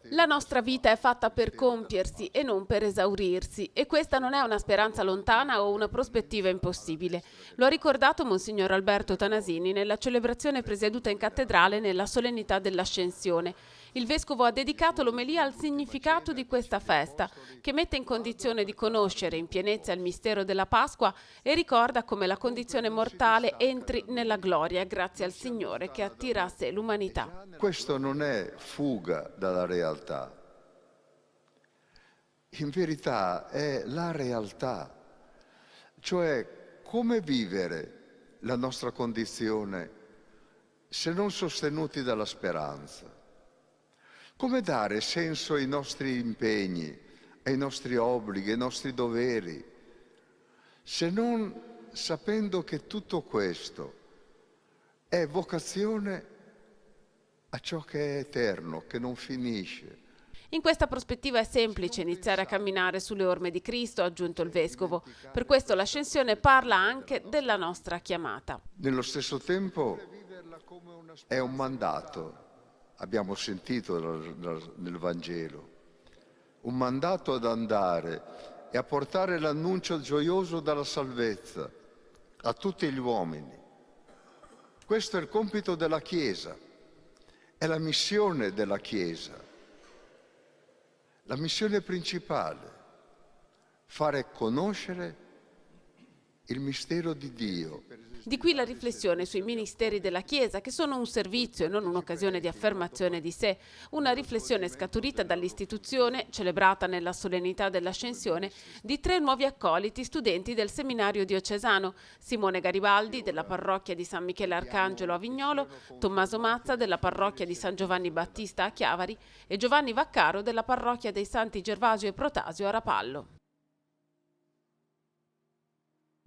La nostra vita è fatta per compiersi e non per esaurirsi, e questa non è una speranza lontana o una prospettiva impossibile. Lo ha ricordato Monsignor Alberto Tanasini nella celebrazione presieduta in cattedrale nella solennità dell'Ascensione. Il Vescovo ha dedicato l'omelia al significato di questa festa, che mette in condizione di conoscere in pienezza il mistero della Pasqua e ricorda come la condizione mortale entri nella gloria grazie al Signore che attira a sé l'umanità. Questo non è fuga dalla realtà, in verità è la realtà, cioè come vivere la nostra condizione se non sostenuti dalla speranza, come dare senso ai nostri impegni, ai nostri obblighi, ai nostri doveri, se non sapendo che tutto questo è vocazione a ciò che è eterno, che non finisce. In questa prospettiva è semplice iniziare a camminare sulle orme di Cristo, ha aggiunto il Vescovo. Per questo l'Ascensione parla anche della nostra chiamata. Nello stesso tempo è un mandato, abbiamo sentito nel Vangelo, un mandato ad andare e a portare l'annuncio gioioso della salvezza a tutti gli uomini. Questo è il compito della Chiesa. È la missione della Chiesa, la missione principale, fare conoscere il mistero di Dio. Di qui la riflessione sui ministeri della Chiesa, che sono un servizio e non un'occasione di affermazione di sé, una riflessione scaturita dall'istituzione, celebrata nella solennità dell'Ascensione, di 3 nuovi accoliti studenti del seminario diocesano: Simone Garibaldi della parrocchia di San Michele Arcangelo a Vignolo, Tommaso Mazza della parrocchia di San Giovanni Battista a Chiavari e Giovanni Vaccaro della parrocchia dei Santi Gervasio e Protasio a Rapallo.